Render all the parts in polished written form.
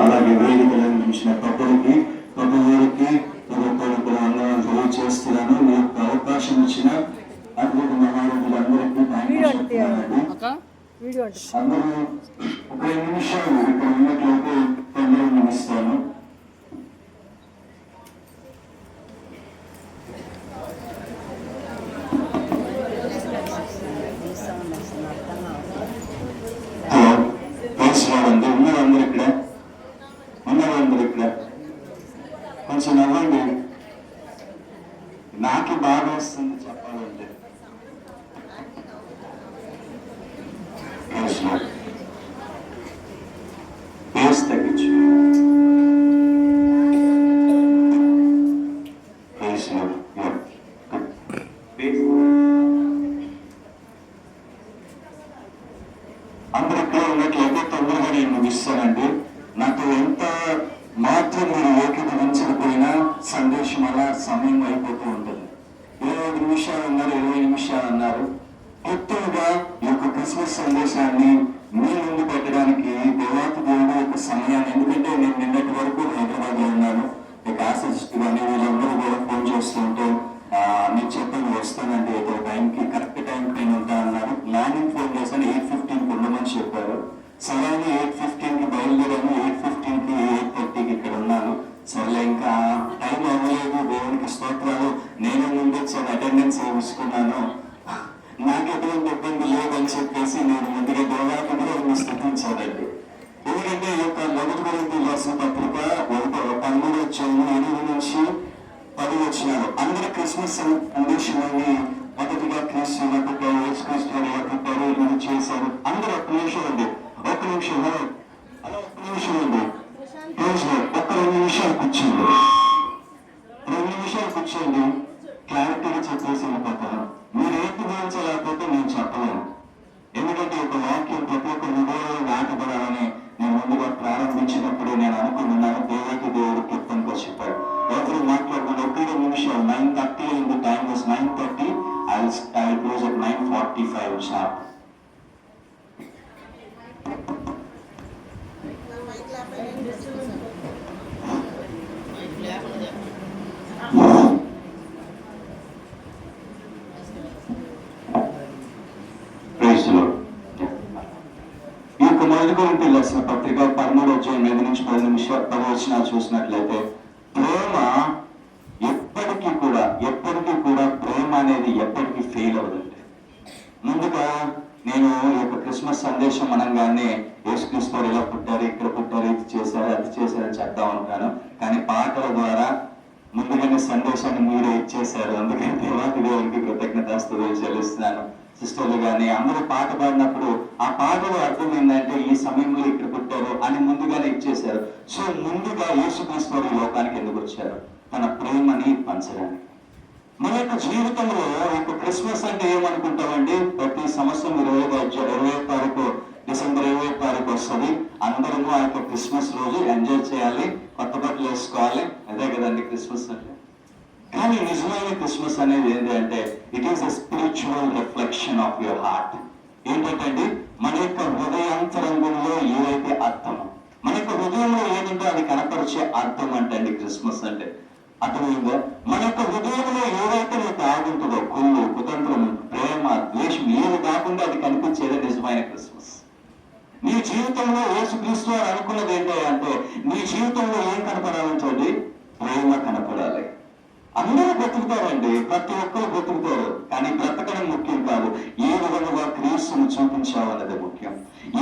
అలాగే వేదికలు అందించిన ప్రభువుకి కూడా అందరం తెలియజేస్తున్నాను. మీ యొక్క అవకాశం ఇచ్చిన అద్భుత మహారాజులందరికీ అందరూ ఒక 2 నిమిషాలు ఇక్కడ ఉన్నట్లయితే తొందరగా ముగిస్తాను. ఉన్నదందరూ ఇక్కడ కొంచెం నవ్వండి. నాకు బాగా వస్తుంది చెప్పాలంటే. పేస్ తగ్గించు. అందరూ ఇక్కడ ఉన్నట్లయితే తొందరగా నేను ముగిస్తానండి. నాకు ఎంత మాత్రం మీరు ఏకీభవించకపోయినా సందేశం అలా సమయం అయిపోతూ ఉంటుంది. 25 నిమిషాలు అన్నారు, 20 నిమిషాలు అన్నారు. మొత్తంగా ఈ యొక్క క్రిస్మస్ సందేశాన్ని మీ ముందు పెట్టడానికి దేవాతి దేవుడు యొక్క సమయాన్ని, ఎందుకంటే నేను నిన్నటి వరకు హైదరాబాద్ లో ఉన్నాను. మీకు ఆశిస్తూ కానీ వీళ్ళందరూ కూడా ఫోన్ చేస్తుంటే నేను చెప్పండి వస్తానంటే ఏదో టైంకి కరెక్ట్ టైంకి నేను ఉంటా అన్నారు. మార్నింగ్ ఫోన్ చేశాను, 8:15కి ఉండమని చెప్పారు. సరైన 8:15కి బయలుదేరాను. 8:15కి 8:30కి ఇక్కడ ఉన్నాను. సరే ఇంకా టైం అవ్వలేదు. దేవునికి స్తోత్రాలు. నేను ముందు అటెండెన్స్ వేసుకున్నాను. నాకు ఎటువంటి ఇబ్బంది లేదని చెప్పేసి నేను ముందుగా దేవాలయం కూడా స్థుతించానండి. ఎందుకంటే ఈ యొక్క 1 కొరింథీయుల రాసిన పత్రిక 13వ అధ్యాయం 8 నుంచి 10 వచనాలు అందరూ క్రిస్మస్ సందేశాన్ని మొదటిగా క్రీస్తు పుట్టారు, యేసుక్రీస్తు పుట్టారు, ఇది చేశారు. అందరూ ఒక్క నిమిషం అండి, ఒక్క నిమిషం అలా ఒక్క నిమిషం అండి. ఒక్క 2 నిమిషాలు కూర్చోండి, 2 నిమిషాలు కూర్చోండి. క్లారిటీగా చెప్పేసి వెళ్ళిపోతాను. మీరు ఏకీభవించలేకపోతే నేను చెప్పలేను. ఎందుకంటే ఒక వాక్యం ప్రతి ఒక్క హృదయంలో నాటబడాలని నేను ముందుగా ప్రారంభించినప్పుడు నేను అనుకున్నాను. దేవుడు కీర్తనకు చెప్పాడు. ఎవరు మాట్లాడుకుని 1 నిమిషం 9:30 అయింది. Time was 9:30. I will close at 9:45 sharp. రాసిన పత్రిక 13వ అధ్యాయం 5 నుంచి 10 వచనాలు చూసినట్లయితే ప్రేమ ఎప్పటికీ కూడా ప్రేమ అనేది ఎప్పటికీ ఫెయిల్ అవ్వదండి. ముందుగా నేను ఈ యొక్క క్రిస్మస్ సందేశం అనగానే యేసుక్రీస్తు వారు ఇలా పుట్టారు, ఇక్కడ పుట్టారు, ఇది చేశారు, అది చేశారని చెప్తా ఉంటాను. కానీ పాటల ద్వారా ముందుగానే సందేశాన్ని మీరే ఇచ్చేశారు. అందుకని దేవాతి దేవునికి కృతజ్ఞతాస్తుతులు చెల్లిస్తున్నాను. సిస్టర్లు కానీ అందరూ పాట పాడినప్పుడు ఆ పాటలో అర్థం ఏంటంటే ఈ సమయంలో ఇక్కడ పుట్టారు అని ముందుగానే ఇచ్చేశారు. సో ముందుగా యేసుక్రీస్తు వారు లోకానికి ఎందుకు వచ్చారు? తన ప్రేమని పంచడానికి. మన యొక్క జీవితంలో ఒక క్రిస్మస్ అంటే ఏమనుకుంటామండి? ప్రతి సంవత్సరం 20వ తారీఖు డిసెంబర్ 20వ తారీఖు వస్తుంది. అందరూ ఆ యొక్క క్రిస్మస్ రోజు ఎంజాయ్ చేయాలి, కొత్త బట్టలు వేసుకోవాలి. అదే కదండి క్రిస్మస్ అంటే. కానీ నిజమైన క్రిస్మస్ అనేది ఏంటి అంటే it is a spiritual reflection of your heart. ఏంటంటే మన యొక్క హృదయాంతరంగంలో ఏదైతే అర్థం, మన యొక్క హృదయంలో ఏదంటే అది కనపరిచే అర్థం అంటే క్రిస్మస్ అంటే. అర్థమైందా? మన యొక్క హృదయంలో ఏదైతే నీకు ఆగుంటుందో, కుళ్ళు, కుతంత్రం, ప్రేమ, ద్వేషం ఏది కాకుండా అది కనిపించేదే నిజమైన క్రిస్మస్. నీ జీవితంలో యేసుక్రీస్తు వారు అనుకున్నది ఏంటంటే నీ జీవితంలో ఏం కనపడాలంటే ప్రేమ కనపడాలి. అందరూ బ్రతుకుతారండి, ప్రతి ఒక్కరు బ్రతుకుతారు. కానీ బ్రతకడం ముఖ్యం కాదు, ఏ విధంగా క్రీస్తును చూపించావన్నది ముఖ్యం.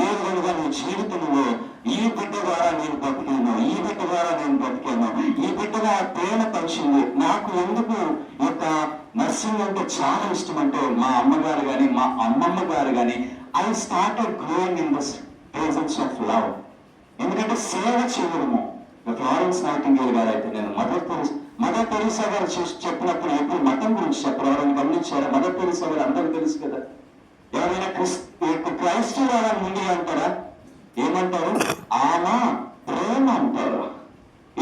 ఏ విధంగా నీ జీవితంలో ఈ బిడ్డ ద్వారా నేను బ్రతికాను, ఈ బిడ్డ ద్వారా నేను బ్రతికాను, ఈ బిడ్డగా ప్రేమ పంచింది. నాకు ఎందుకు యొక్క నర్సింగ్ అంటే చాలా ఇష్టం అంటే మా అమ్మగారు కానీ మా అమ్మమ్మ గారు కానీ I started growing in the presence of love. ఎందుకంటే సేవ చేయడము. ఫ్లోరెన్స్ నైటింగేల్ గారు అయితే నేను మదర్ తెరీసా గారు చెప్పినప్పుడు ఎప్పుడు మతం గురించి చెప్పరు. ఎవరైనా గమనించారా? మదర్ తెరీసా గారు అందరూ తెలుసు కదా. ఎవరైనా క్రైస్తవులు అలా ముందు అంటారా? ఏమంటారు? ఆమా ప్రేమ అంటారు.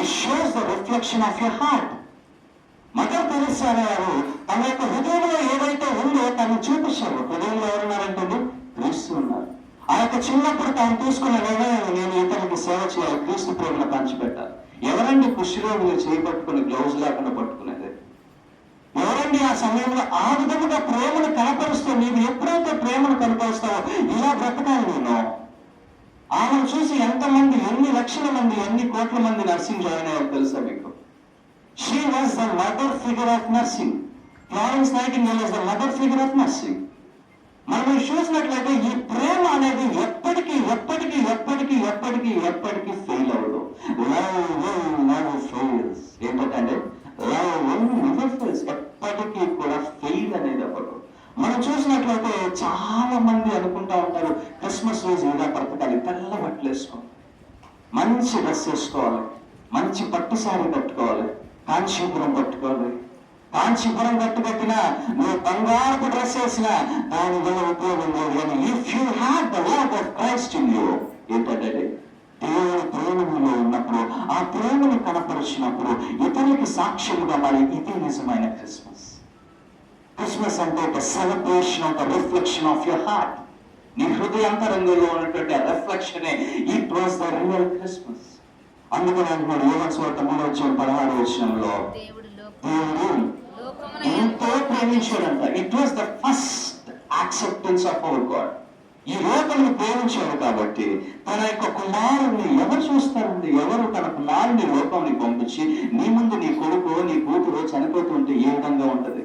It shows the reflection of your heart. Mother Teresa గారు తన యొక్క హృదయంలో ఏదైతే ఉందో తను చూపించారు. హృదయంలో ఎవరున్నారంటే క్రీస్తు ఉన్నారు. ఆ యొక్క చిన్నప్పుడు తాను తీసుకున్న నిర్ణయం, నేను ఇతరులకు సేవ చేయాలి, క్రీస్తు ప్రేమను పంచిపెట్టాలి. ఎవరండి కుష్ఠరోగులు చేయబట్టుకుని గ్లౌజ్ లేకుండా పట్టుకునేది? ఎవరండి ఆ సమయంలో ఆ విధముగా ప్రేమను కనపరుస్తూ, నీవు ఎప్పుడైతే ప్రేమను కనపరుస్తావో ఇలా బ్రతకాలి నేను. ఆమెను చూసి ఎంతమంది, ఎన్ని లక్షల మంది, ఎన్ని కోట్ల మంది నర్సింగ్ జాయిన్ అయ్యారు తెలుసా మీకు? She was the mother figure of nursing. Florence nightingale was the mother figure of nursing. మనం చూసినట్లయితే ఈ ప్రేమ అనేది ఎప్పటికీ ఎప్పటికీ ఎప్పటికీ ఎప్పటికీ ఎప్పటికీ ఫెయిల్ అవ్వదు. Love fails. ఏంటంటే లవ్ ఫెయిల్స్, ఎప్పటికీ కూడా ఫెయిల్ అనేది అవ్వదు. మనం చూసినట్లయితే చాలా మంది అనుకుంటా ఉంటారు, క్రిస్మస్ రోజు ఇలా బ్రతకాలి, తెల్ల బట్టలు వేసుకోవాలి, మంచి డ్రెస్ వేసుకోవాలి, మంచి పట్టు సారీ కట్టుకోవాలి, కాంచీపురం పట్టుకోవాలి. కాంచీపురం కట్టినా నువ్వు బంగారపు డ్రెస్ వేసినా దాని వల్ల ఉపయోగం లేదు. కానీ if you have the love of Christ in you, ఏంటంటే దేవుని ప్రేమలో ఉన్నప్పుడు, ఆ ప్రేమను కనపరిచినప్పుడు ఇతరులకు సాక్ష్యముగా మరి ఇది నిజమైన క్రిస్మస్. క్రిస్మస్ అంటే ఒక celebration of the reflection of your heart. నీ హృదయాంతరంగంలో ఉన్నటువంటి ఆ రిఫ్లెక్షనే it was the real Christmas. అందుకని అంటున్నాడు యోహాను సువార్త 3:16 దేవుడు ఎంతో ప్రేమించాడంట. It was the first acceptance of our God. ఈ లోకమును ప్రేమించాడు కాబట్టి తన యొక్క కుమారుణ్ణి ఎవరు చూస్తారండి? ఎవరు తన కుమారుని లోకాన్ని పంపించి, నీ ముందు నీ కొడుకు నీ కూతురు చనిపోతుంటే ఏ విధంగా ఉంటది?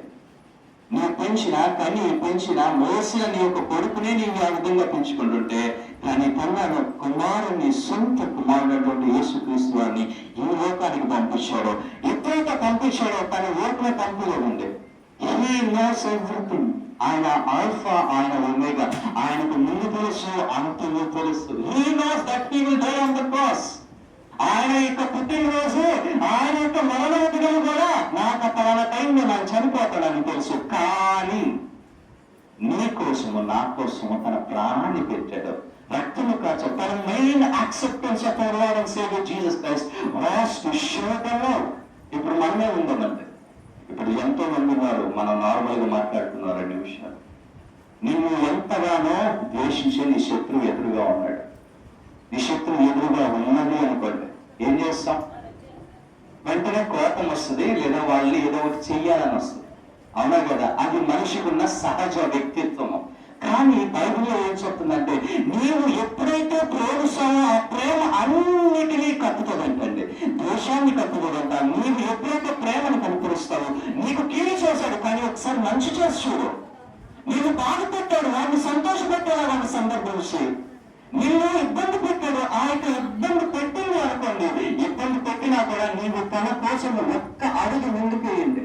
నువ్వు పెంచిన కని పెంచిన మోసిన నీ యొక్క కొడుకునే నీవు ఆ విధంగా పెంచుకుంటుంటే, కానీ తన కుమారుని సొంత కుమారుడు యేసుక్రీస్తు వారిని ఈ లోకానికి పంపించాడు. ఎప్పుడైతే పంపించాడో తన లోకమే పంపలేదండి. He knows everything. ఆయన ఆల్ఫా, ఆయన ఒమేగా. ఆయనకు ముందు తెలుసు, అంతము తెలుసు. He knows that he will die on the cross. ఆయన యొక్క పుట్టినరోజు, ఆయన యొక్క మరణోద్యమం కూడా నాకు పలానా టైంలో నాకు చనిపోతాడని తెలుసు. కానీ నీ కోసము నా కోసము తన ప్రాణాన్ని పెట్టాడు, రక్తము కాచ. తన main acceptance of our Lord and saviour Jesus Christ was to show the love. ఇప్పుడు మనమే ఉందామంటే, ఇప్పుడు ఎంతో మంది ఉన్నారు, మనం నార్మల్ గా మాట్లాడుతున్నారు 2 నిమిషాలు. నిన్ను ఎంతగానో ద్వేషించే నీ శత్రువు ఎదురుగా ఉన్నాడు. నీ శత్రువు ఎదురుగా ఉన్నది అనుకోండి, ఏం చేస్తాం? వెంటనే కోపం వస్తుంది, లేదా వాళ్ళని ఏదో ఒకటి చెయ్యాలని వస్తుంది. అవునా కదా? అది మనిషికి ఉన్న సహజ వ్యక్తిత్వము. కానీ బైబిల్లో ఏం చెప్తుందంటే, నీవు ఎప్పుడైతే ప్రేమిస్తావో ఆ ప్రేమ అన్నిటినీ కప్పుతుందంటండి, ద్వేషాన్ని కప్పుతుందంట. నీవు ఎప్పుడైతే ప్రేమను కనపరుస్తావో, నీకు కీడు చేశాడు కానీ ఒకసారి మంచి చేసి చూడు. నీవు బాధపెట్టాడు, వాడిని సంతోషపెట్టాడు, వాడిని సందర్భించి నిన్ను ఇబ్బంది పెట్టాడు, ఆ యొక్క ఇబ్బంది పెట్టింది అనుకోండి, ఇబ్బంది పెట్టినా కూడా నీవు తన కోసం ఒక్క అడుగు ముందుకు వేయండి.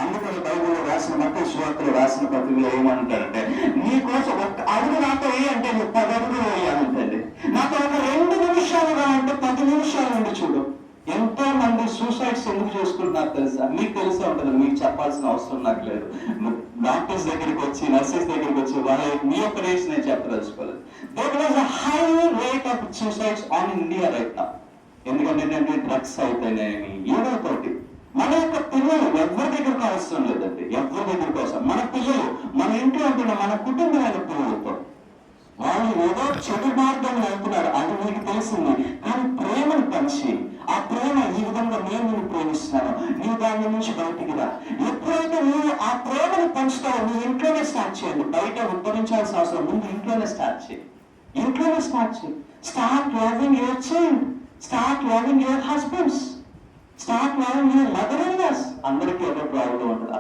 అందుకని బైబిల్లో రాసిన మత్తయి సువార్తలో రాసిన పత్రికలో ఏమంటారంటే, నీ కోసం ఒక్క అడుగు నాతో వేయంటే నువ్వు 10 అడుగులు వేయాలంటండి. నాతో ఒక 2 నిమిషాలు రా అంటే 10 నిమిషాలు ఉండి చూడు. ఎంతో మంది సూసైడ్స్ ఎందుకు చేసుకుంటున్నారు తెలుసా? మీకు తెలిసే ఉంటుంది, మీకు చెప్పాల్సిన అవసరం నాకు లేదు. డాక్టర్స్ దగ్గరికి వచ్చి, నర్సెస్ దగ్గరికి వచ్చి వాళ్ళ మీ యొక్క రేట్స్ నేను చెప్పదలుచుకోలేదు. There was a high rate of suicides on India right now. ఎందుకంటే ఏంటంటే డ్రగ్స్ అయితేనేమి ఏదో తోటి. మన యొక్క పిల్లలు ఎవరి దగ్గరకు అవసరం లేదండి, ఎవరి దగ్గరికి అవసరం. మన పిల్లలు మన ఇంట్లో ఉంటున్న మన కుటుంబమైన పిల్లలతో వాళ్ళు ఏదో చెడు మార్గంలో వెళ్తున్నారు, అది మీకు తెలిసింది. కానీ ప్రేమను పంచి, ఆ ప్రేమ ఈ విధంగా నేను నిన్ను ప్రేమిస్తున్నాను, నీ దాని నుంచి బయటికి రా. ఎప్పుడైతే నువ్వు ఆ ప్రేమను పంచుతావో నీ ఇంట్లోనే స్టార్ట్ చేయండి. బయట ఉద్ధరించాల్సిన అవసరం ముందు ఇంట్లోనే స్టార్ట్ చేయి. ఇంట్లోనే స్టార్ట్ చేయి. Start loving your child, start loving your husbands, start loving your mother in laws. అందరికీ ఒక ప్రాబ్లం ఉంటుంది,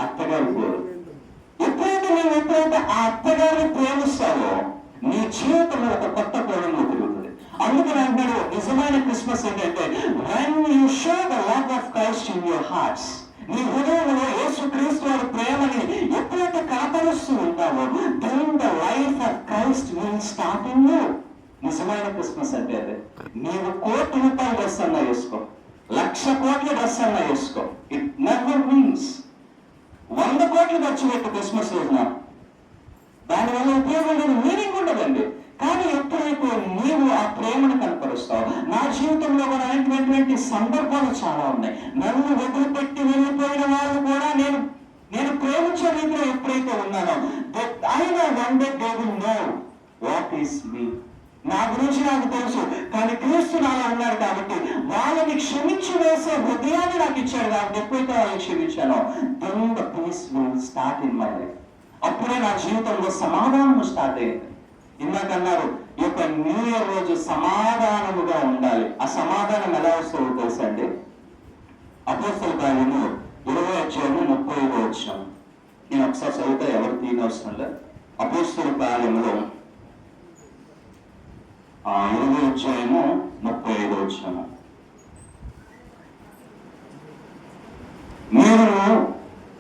అత్తగారు కోరు. ఎప్పుడైతే ఆ అత్తగారిని ప్రేమిస్తావో నీ జీవితంలో ఒక కొత్త ప్రేమలో తిరుగుతుంది. అందుకని అంటాడు నిజమైన క్రిస్మస్ ఏంటంటే, when you show the love of Christ in your hearts, నీ హృదయంలో యేసుక్రీస్తు వారి ప్రేమని ఎప్పుడైతే కనపరుస్తూ ఉంటావో, then the life of Christ will start in you. నిజమైన క్రిస్మస్ అంటే అదే. నీవు ₹1,00,00,000 డ్రెస్ అన్నా వేసుకో, 1,00,000 కోట్ల డ్రెస్ అన్నా వేసుకో, ఇట్ నెవర్ మీన్స్ 100 కోట్లు ఖర్చు పెట్టు క్రిస్మస్ రోజున, దానివల్ల ఉపయోగం లేదు, మీనింగ్ ఉండదండి. కానీ ఎప్పుడైతే నీవు ఆ ప్రేమను కనపరుస్తావు, నా జీవితంలో కూడా అయినటువంటి సందర్భాలు చాలా ఉన్నాయి. నన్ను వదిలిపెట్టి వెళ్ళిపోయిన వాళ్ళు కూడా నేను ప్రేమించే రీతిలో ఎప్పుడైతే ఉన్నానో, అయినా one day they will know is me. నా గురించి నాకు తెలుసు, కానీ క్రీస్తు నాలో ఉన్నాడు కాబట్టి వాళ్ళని క్షమించి వేసే హృదయాన్ని నాకు ఇచ్చాడు కాబట్టి ఎప్పుడైతే వాళ్ళని క్షమించానో then the peace will start in my life. అప్పుడే నా జీవితంలో సమాధానం స్టార్ట్ అయింది. ఇందాకన్నారు ఈ యొక్క న్యూ ఇయర్ రోజు సమాధానముగా ఉండాలి. ఆ సమాధానం ఎలా వస్తుందో తెలుసా అండి? అపోస్తల కార్యము 20:35. నేను ఒకసారి చదివితే ఎవరు తీయనవసరం లేదు. అపోస్తల కార్యములో 20:35. మీరు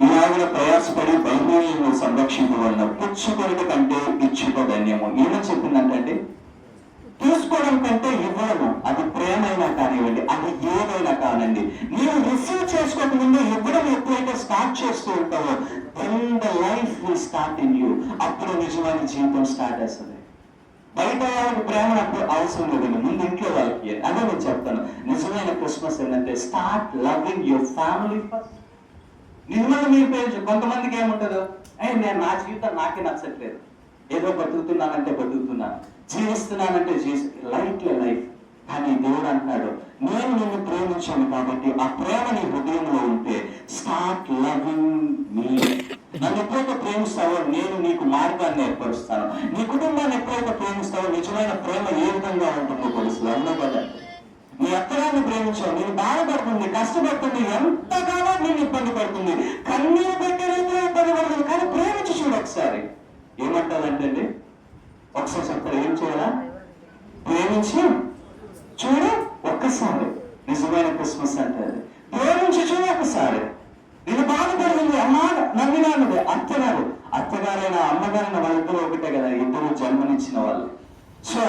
ఇలాగ ప్రయాసపడి బైబిల్ను సంరక్షించవలన పుచ్చుకొనుట కంటే ఇచ్చుట ధన్యము. ఏమని చెప్పిందంటే తీసుకోవడం కంటే ఇవ్వడము, అది ప్రేమైనా కానివ్వండి, అది ఏదైనా కానండి, నీవు రిసీవ్ చేసుకోక ముందు ఇవ్వడం ఎప్పుడైతే స్టార్ట్ చేస్తూ ఉంటావో then the life will start in you. అప్పుడు నిజమైన జీవితం స్టార్ట్ అవుతుంది. బయట వాళ్ళకి ప్రేమ అప్పుడు అవసరం లేదండి, ముందు ఇంట్లో వాళ్ళకి. అదే నేను చెప్తాను, నిజమైన క్రిస్మస్ ఏంటంటే start loving your family first. నిజమైన మీ పేరు కొంతమందికి ఏముంటుందో, నేను నా జీవితం నాకే నచ్చట్లేదు, ఏదో బతుకుతున్నానంటే బతుకుతున్నాను, జీవిస్తున్నానంటే లైఫ్. కానీ దేవుడు అంటున్నాడు, నేను నిన్ను ప్రేమించాను కాబట్టి ఆ ప్రేమ నీ హృదయంలో ఉంటే స్టార్ట్ లవింగ్ మీ. నన్ను ఎప్పుడైతే ప్రేమిస్తావో నేను నీకు మార్గాన్ని ఏర్పరుస్తాను. నీ కుటుంబాన్ని ఎప్పుడైతే ప్రేమిస్తావో నిజమైన ప్రేమ ఏ విధంగా ఉంటుందో తెలుసు. అవునా కదా? నీ అత్తగారిని ప్రేమించావు, నేను బాధపడుతుంది, కష్టపడుతుంది, ఎంతగానో నేను ఇబ్బంది పడుతుంది, కన్నీరు పెట్టే రీతిలో ఇబ్బంది పడుతుంది, కానీ ప్రేమించి చూడు ఒకసారి. ఏమంటారంటే ఒకసారి చెప్తారు, ఏం చేయాలా? ప్రేమించి చూడు ఒక్కసారి. నిజమైన క్రిస్మస్ అంటే ప్రేమించి చూడు ఒకసారి. నేను బాధపడుతుంది, అమ్మ నమ్మినాను, అత్తగారైనా అమ్మగారైనా వాళ్ళిద్దరూ ఒకటే కదా, ఇద్దరు జన్మనిచ్చిన వాళ్ళు. సో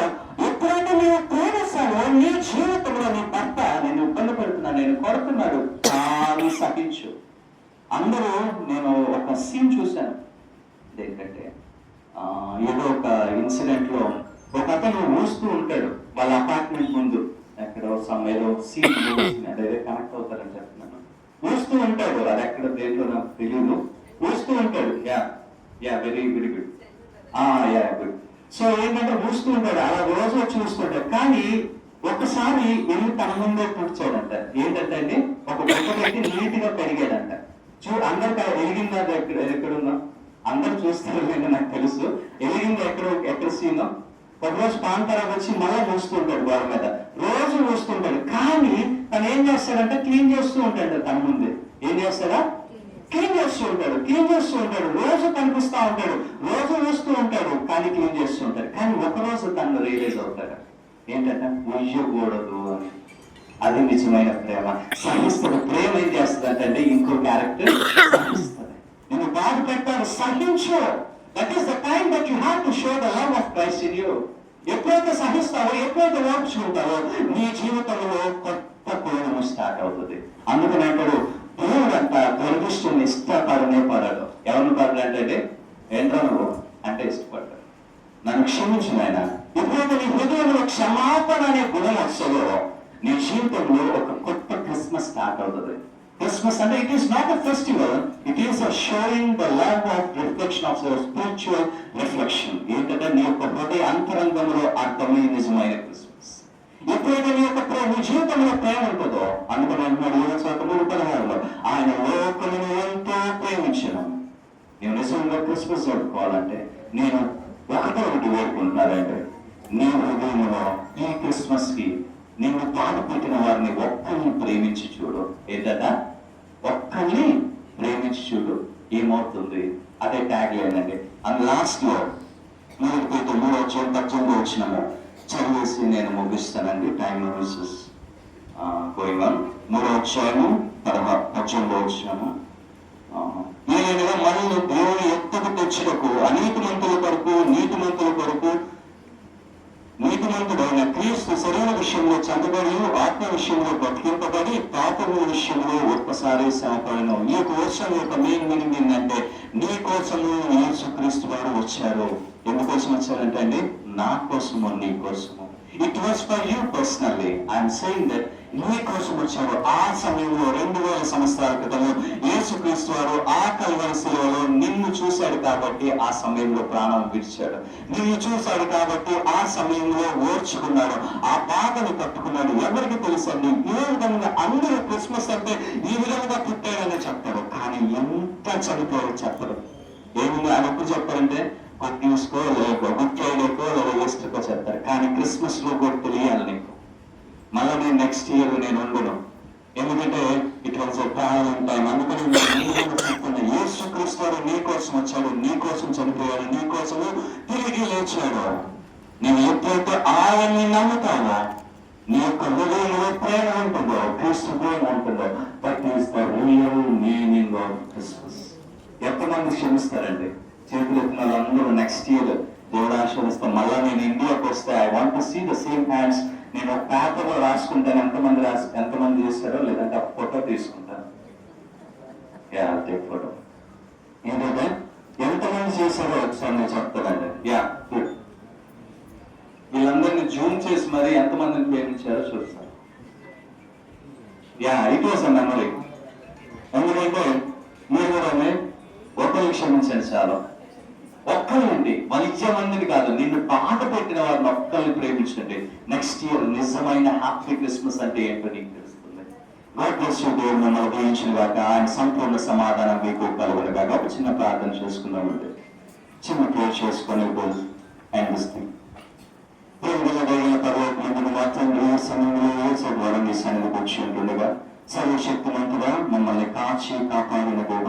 ఎప్పుడైతే నేను ప్రేమిస్తానో నీ జీవితంలో నీ భర్త నేను ఇబ్బంది పెడుతున్నాను, నేను కొడుతున్నాడు, కానీ సహించు. అందరూ నేను ఒక సీన్ చూశాను, ఏంటంటే ఏదో ఒక ఇన్సిడెంట్ లో ఒక అతను ఊస్తూ ఉంటాడు వాళ్ళ అపార్ట్మెంట్ ముందు, ఎక్కడో ఏదో సీన్ అదే కనెక్ట్ అవుతారని చెప్తున్నాను. ఊస్తూ ఉంటాడు, అది ఎక్కడ దేంట్లో నాకు తెలియదు, ఊస్తూ ఉంటాడు. Very good. గుడ్. సో ఏంటంటే ఊస్తూ ఉంటాడు, అలా రోజు వచ్చి చూస్తుంటాడు. కానీ ఒక్కసారి వెళ్ళి తన ముందే కూర్చోడంట. ఏంటంటే అండి, ఒక బొక్క పెట్టి నీట్ గా పెరిగాడంట. అందరికి ఎలిగిందా ఎక్కడున్నా అందరు చూస్తారు లేదో నాకు తెలుసు. ఎలిగింది ఎక్కడ సీనో ఒకరోజు పాంతరా వచ్చి మళ్ళీ చూస్తూ ఉంటాడు గోడ మీద, రోజు చూస్తుంటాడు. కానీ తను ఏం చేస్తాడంటే క్లీన్ చేస్తూ ఉంటాడు. తన ముందే ఏం చేస్తాడా? క్లీన్ చేస్తూ ఉంటాడు. రోజు కనిపిస్తూ ఉంటాడు, రోజు చూస్తూ ఉంటాడు, కానీ క్లీన్ చేస్తూ ఉంటాడు. కానీ ఒకరోజు తను రియలైజ్ అవుతాడు, ఏంటంటే ఉయ్యకూడదు అని. అది నిజమైన ప్రేమ. సహిస్తుంది. ప్రేమ ఏం చేస్తుంది అంటే ఇంకో క్యారెక్టర్ సహిస్తుంది. నేను బాధ పెట్టాను, సహించు. That is the time that you have to show the love of Christ in you. ఎప్పుడైతే సహిస్తావో, ఎప్పుడైతే ఓర్చుకుంటావో నీ జీవితంలో కొత్త కోణము స్టార్ట్ అవుతుంది. అందుకని అంటాడు దేవుడు అంట దురదృష్టిని ఇష్టపడనే పడడు. ఎవరిని పడ్డాడంటే ఏంటో నువ్వు అంటే ఇష్టపడ్డాడు. నన్ను క్షమించిన ఆయన. ఎప్పుడైతే నీ హృదయంలో క్షమాపణ అనే గుణం వస్తుందో నీ జీవితంలో ఒక కొత్త క్రిస్మస్ స్టార్ట్ అవుతుంది. క్రిస్మస్ అంటే it is not a festival, it is a showing the love of reflection of your spiritual reflection. ఏంటంటే నీ యొక్క హృదయ అంతరంగంలో అర్థమే నిజమైన క్రిస్మస్. ఎప్పుడైతే నీ యొక్క నీ జీవితంలో ప్రేమ ఉంటుందో, అందుకని అంటున్నాడు 7:16 ఆయన లోకమును ఎంతో ప్రేమించను. నేను నిజంగా క్రిస్మస్ జరుపుకోవాలంటే నేను ఒకటి వేడుకుంటున్నానంటే నీ హృదయంలో ఈ క్రిస్మస్ కి నిన్ను బాధ పెట్టిన వారిని ఒక్కరిని ప్రేమించి చూడు. ఏంటంటే ఒక్కరిని ప్రేమించి చూడు, ఏమవుతుంది? అదే ట్యాగ్ లేనండి. అండ్ లాస్ట్ లో 3:18 చదివేసి నేను ముగిస్తానండి. Time going on. 3:18 నేనగా మనల్ని దేవుని ఎత్తుకు తెచ్చుటకు అనీతిమంతుల కొరకు నీతిమంతుడైన క్రీస్తు శరీర విషయంలో చంపబడి ఆత్మ విషయంలో బ్రతికింపబడి పాపము విషయంలో ఒక్కసారి శ్రమపడను. ఈ కోసం యొక్క మెయిన్ మీనింగ్ ఏంటంటే నీ కోసము యేసుక్రీస్తు వారు వచ్చారు. ఎందుకోసం వచ్చారంటే అండి, నా కోసము నీ కోసము. It was for you personally. I'm saying that నీ కోసం వచ్చాడు. ఆ సమయంలో 2000 సంవత్సరాల క్రితము యేసుక్రీస్తు వారు ఆ కల్వరి శిలువలో నిన్ను చూశాడు కాబట్టి ఆ సమయంలో ప్రాణం విడిచాడు. నిన్ను చూశాడు కాబట్టి ఆ సమయంలో ఓర్చుకున్నాడు, ఆ బాధను తట్టుకున్నాడు. ఎవరికి తెలుసండి ఏ విధంగా అందరూ క్రిస్మస్ అంటే ఈ విధంగా పుట్టాడని చెప్తారు, కానీ ఎంత చనిపోయాడో చెప్పరు. ఏమి ఆయన ఎప్పుడు చెప్పారంటే కుక్కీస్కో లేకో గుడ్ ఫ్రైడేకో లేదా ఈస్టర్కో చెప్తారు, కానీ క్రిస్మస్ లో కూడా తెలియాలి నీకు. మళ్ళీ నేను నెక్స్ట్ ఇయర్ నేను ఉండను, ఎందుకంటే it was a travelling time. అందుకని చెప్తున్నా, యేసుక్రీస్తు వారు నీ కోసం వచ్చాడు, నీ కోసం చనిపోయాడు, నీ కోసము తిరిగి లేచాడు. నువ్వు ఎప్పుడైతే ఆయన్ని నమ్ముతావో నీ యొక్క హృదయంలో ప్రేమ ఉంటుందో, క్రీస్తు ప్రేమ ఉంటుందో, that is the real meaning of Christmas. ఎంతమంది క్షమిస్తారండి? చేతులు ఎత్తిన వాళ్ళందరూ నెక్స్ట్ ఇయర్ దేవుడు ఆశీర్వదిస్తాం. మళ్ళా నేను ఇండియాకి వస్తే I want to see the same hands. నేను ఒక పేపర్లో రాసుకుంటాను ఎంతమంది చేస్తారో, లేదంటే ఆ ఫోటో తీసుకుంటాను. Yeah take photo. ఏంటంటే ఎంతమంది చేశారో ఒకసారి నేను చెప్తానండి. Yeah good. వీళ్ళందరినీ జూమ్ చేసి మరి ఎంతమందిని ప్రేమించారో చూస్తాను. Yeah it was a memory. ఎందుకంటే మీరు కూడా ఒకరిని క్షమించండి చాలు. ఒక్కరినండి 1,000 మందిని కాదు, నిన్ను బాధ పెట్టిన వారిని ఒక్కరిని ప్రేమించండి. నెక్స్ట్ ఇయర్ నిజమైన హ్యాపీ క్రిస్మస్ అంటే ఏంటో నీకు తెలుస్తుంది. God bless you. దేవుడు మిమ్మల్ని దీవించిన గాక, ఆయన సంపూర్ణ సమాధానం మీకు కలుగును గాక. ఒక చిన్న ప్రార్థన చేసుకుందామండి, చిన్న ప్రేయర్ చేసుకొని అందిస్తుంది. పర్వతం మాత్రం ఏ సమయంలో ఏ ద్వారా మీ సన్నిధికి వచ్చి ఉంటుండగా సర్వశక్తిమంతుగా మమ్మల్ని కాచి కాపాడిన దేవ,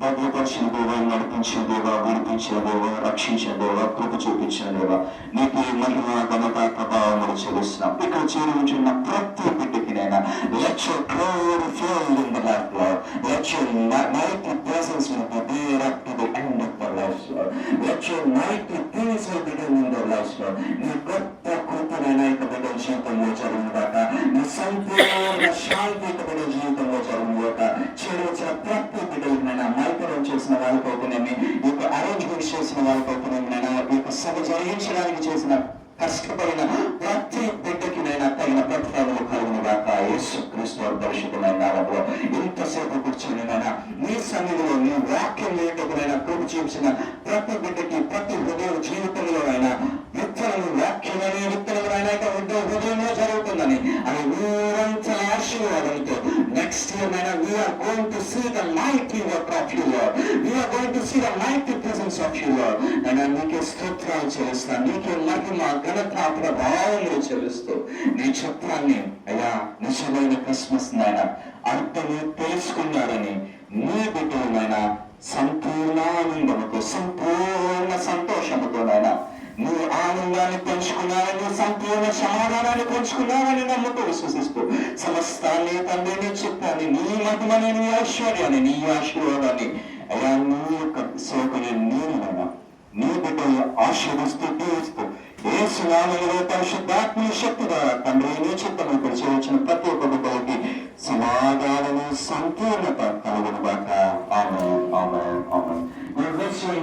భద్రపరిచిన దేవ, నడిపించిన దేవ, విడిపించిన దేవ, రక్షించిన దేవ, కృప చూపించిన దేవ, నీకు మహిమ ఘనత ప్రభావం చెల్లిస్తున్నాం. ఇక్కడ చేరి ఉంటున్న ప్రతి బిడ్డకి నైనా let your glory fill in the life, Lord. Let your mighty presence be there up to the end of their lives, Lord. Let your mighty peace be done in their lives, Lord. నీ గొప్ప కృపనైనా ఇక బిడ్డల జీవితంలో జరుగును గాక, నీ సంపూర్ణ శాంతి ఇక బిడ్డల జీవితంలో జరుగును గాక. చేరి వచ్చిన ప్రతి బిడ్డలనైనా మైకరం చేసిన వాళ్ళకైతేనేమి, ఈ యొక్క అరేంజ్మెంట్ చేసిన వాళ్ళకైతేనేమినైనా, ఈ యొక్క సభ జరిగించడానికి చేసిన కష్టపడిన ప్రతి బిడ్డకి నైనా తగిన ప్రతిఫలం కలుగును గాక. యేసుక్రీస్తు వారి పరిశుద్ధమైన నామములో ఇంతసేపు కూర్చొని నైనా నీ సన్నిధిలో నీ వాక్యం ఏంటోనైనా కృప చూసిన ప్రతి బిడ్డకి ప్రతి హృదయ జీవితంలో అయినా విత్తనము వాక్యమనే విత్తనమునైనా హృదయంలో జరుగుతుందని అది ఊరంతా ఆశీర్వాదంతో నెక్స్ట్ ఇయర్ నైనా we are going to see the light work of you lord. We are going to see the light presence of you lord. నైనా నీకే స్తోత్రాలు చెల్లిస్తాను, నీకే మహిమ ఘనత ప్రభావములు చెల్లిస్తూ నీ చిత్రాన్ని అయ్యా నిజమైన క్రిస్మస్ నాయన అర్థము తెలుసుకున్నారని నీ బిడ్డలైనా సంపూర్ణ ఆనందముతో సంపూర్ణ సంతోషముతో నాయన నీ ఆనందాన్ని పెంచుకున్నారని, సంపూర్ణ సమాధానాన్ని పెంచుకున్నారని నమ్ముతూ విశ్వసిస్తూ సమస్తాన్ని తండ్రి నీ చిత్తాన్ని, నీ మహిమని, నీ ఐశ్వర్యాన్ని, నీ ఆశీర్వాదాన్ని అయ్యా నీ యొక్క సేవకుని నేనైనా నీ బిడ్డలు ఆశీర్వదిస్తూ దీవిస్తూ యేసు నామములో పరిశుద్ధాత్మ శక్తి ద్వారా తండ్రి నీ చిత్తము ఇక్కడ చేయించిన ప్రతి ఒక్క బిడ్డలకి సమాధానము సంపూర్ణత కలుగును గాక. ఆమేన్, ఆమేన్.